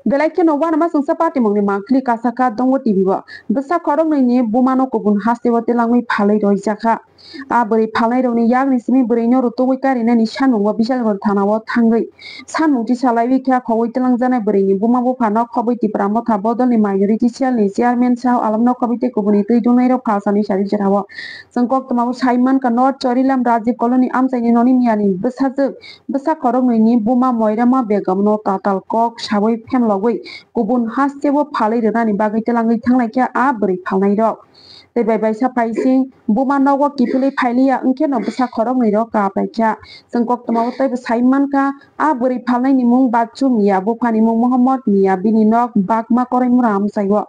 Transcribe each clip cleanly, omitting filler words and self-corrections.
Belai ke no wana masung sapati mong ni mangkli kasaka dongwo TV ba. Besa korong ni bumano kubun haste wate langwi phalai roi jaka. Beri phalai roni yak ni simi beri nyo roto wai kari na ni sanung wa bisal gor thana wa thangai. Sanung ti salai wi kya khawai telang jana beri ni buma bo phano khawai ti pramo tha bodol ni minority chel ni chairman saw alam no khabite kubuni tei donai ro phasani sari jarawa. Sangkok tama Saiman ka North Chorilam Rajiv Colony amchai ni noni miani besa korong ni buma moirama begam no tatal kok sawai phem logoi kubun hastebo phalai rani bagai telangai thanglai kya beri phalnai rok. Tei bai sapai sing buma nogo kipili phailia engke no besa khorok ni ro ka paikya sangkok tama tei Saiman ka beri phalnai ni mung bachu miya bufani mung Muhammad miya bini nok bakma korai muram saiwo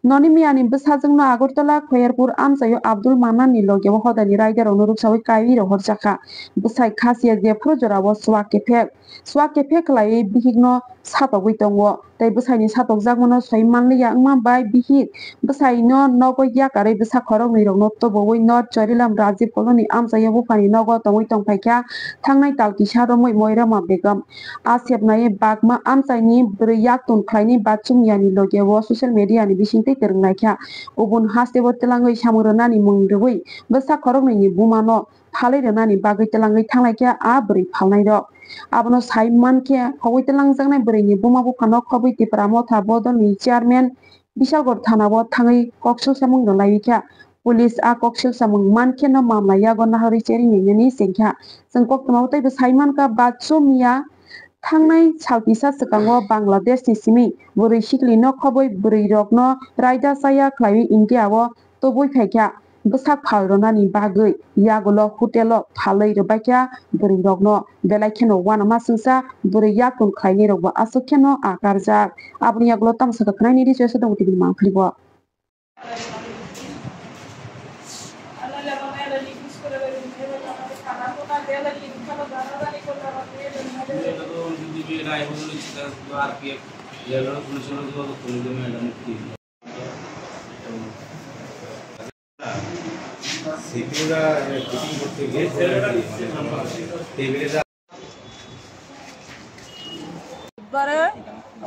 noni miani besa jengno Agartala Khairpur amsayo Abdul Manan ni loge hodani rider onuruk sawai kai ro horjaka besai khasiya je projora wo swa kepek lai bihigno satok wi tongo tei besai ni satok jagmono Saiman liya ngma bai bihig besai no nogo yakare besa khorok ni rok no toboi North Chorilam Rajiv Colony amsayo bufani nogo tongoi tongpaikya thangnai talki saromoi moirama begam sepnai bagma amsai ni beri yaktun khlaini bachum yani loge wo social media ni bisingtei terungnai kya ubun hastebo telangoi samurana ni mungreui besa khorok ni bumano phalai rani bagai telangai thanglai kya beri phalnai rok abono Saiman ke khawai telang jangnai beri ni buma bufano khawai ti pramo tha bodol ni chairman Bishalgor thana bo thangai koksil samung lai kya police koksil samung manke no mamla yago nahari cheri ni sengkha sangkok tama tei Saiman ka batsumiya thangnai salpisa sekango Bangladesh ni simi beri sikli no khoboi beri rok no raida saya khlai India wo toboi phaikya besak phalrona ni bagai yagolo hotelo phalai robakya beri rok no belai kheno wana masungsa beri yakun khlaini rok ba asokheno akarjak abni yagolo tamsaka khnai ni research dong tibin mangkhlibo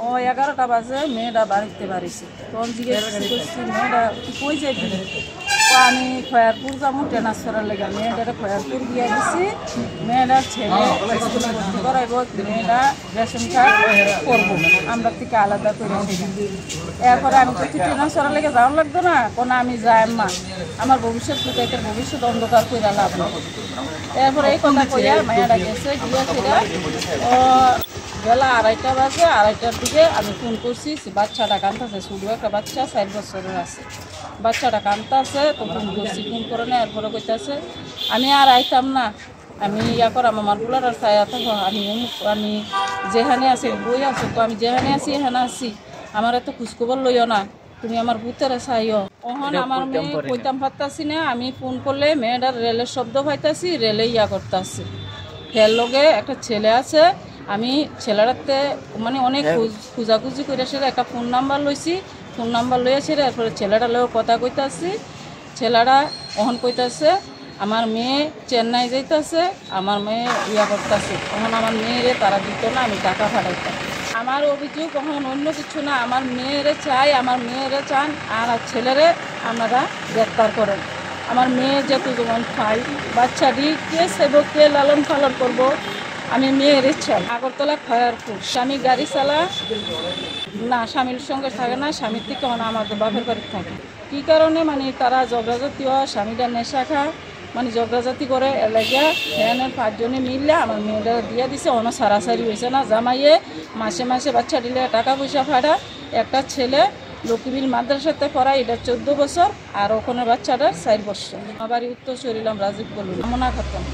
ও 11টা বাজে মেয়েটা বাড়িতে বাড়িছে তখন জিজ্ঞেস করছি মেয়েটা কই যাবি আমি খয়ারপুর যাবো ট্রান্সফারের লেগে মেয়েটারে খয়ারপুর দিয়ে দিছি মেয়েটার ছেলে স্কুলে ভর্তি করাইব মেয়েটা রেশন কার্ড করবো আমরা থেকে আলাদা করে এরপরে আমি তো ট্রান্সফারের লেগে যাওয়া লাগতো না কোনো আমি যাই মা আমার ভবিষ্যৎ পুতাইতে ভবিষ্যৎ অন্ধকার করে লাভ এরপরে এই কথা কইয়া মেয়েটা গেছে গিয়ে ফিরা ও বেলা 2:30 বাজে 2:30টার দিকে আমি ফোন করছি বাচ্চাটা কাঁদতেছে ছোটো একটা বাচ্চা 4 বছরের আছে বাচ্চাটা কাঁদতেছে তো ফোন করছি ফোন করে না এরপরে কইতাছে আমি আর আইতাম না আমি করাম আমার বুলার আর চাই থাকো আমি যেখানে আছি বই আছো তো আমি যেখানে আছি এখানে আছি আমার এত খোঁজখবর লইও না তুমি আমার ভূতেরে চাইও ওহন আমার মেয়ে কইতাম পারতাছি না আমি ফোন করলে মেয়েটার রেলের শব্দ পাইতাছি রেলে করতেছি ফের লগে একটা ছেলে আছে আমি ছেলেরাতে মানে অনেক খুঁজাখুঁজি করে সেটা একটা ফোন নাম্বার লইছি ফোন নাম্বার লইয়াছি এরপরে ছেলেটা লয়েও কথা কইতাছি ছেলেরা ওহন কইতাছে আমার মেয়ে চেন্নাই যাইতাছে আমার মেয়ে করতেছে তখন আমার মেয়েরে তারা দিত না আমি টাকা পাঠাইতাম আমার অভিযোগ কখন অন্য কিছু না আমার মেয়েরে চাই আমার মেয়েরে চান আর ছেলেরে আপনারা গ্রেপ্তার করেন আমার মেয়ে যেহেতু যেমন খাই বাচ্চাটি কে সেবক কে লালন পালন করবো আমি মেয়ের ইচ্ছা আগরতলা খয়ারপুর স্বামী গাড়ি চালা না স্বামীর সঙ্গে থাকে না স্বামীর থেকে মানে আমাদের বাপের বাড়িতে থাকে কী কারণে মানে তারা ঝগড়াঝাতি হয় স্বামীটা নেশা খায় মানে ঝগড়াঝাতি করে এলাকা ফ্যানের 5 জনে মিললে আমার মেয়েটা দিয়ে দিছে অন্য সারাসারি হয়েছে না জামাইয়ে মাসে মাসে বাচ্চা দিলে টাকা পয়সা ফাটা একটা ছেলে লক্ষ্মীবিল মাদ্রাসাতে পড়ায় এটা 14 বছর আর ওখানে বাচ্চাটার 4 বছর আমার বাড়ি উত্তর শরীলাম রাজীব বলুন মনা খাতাম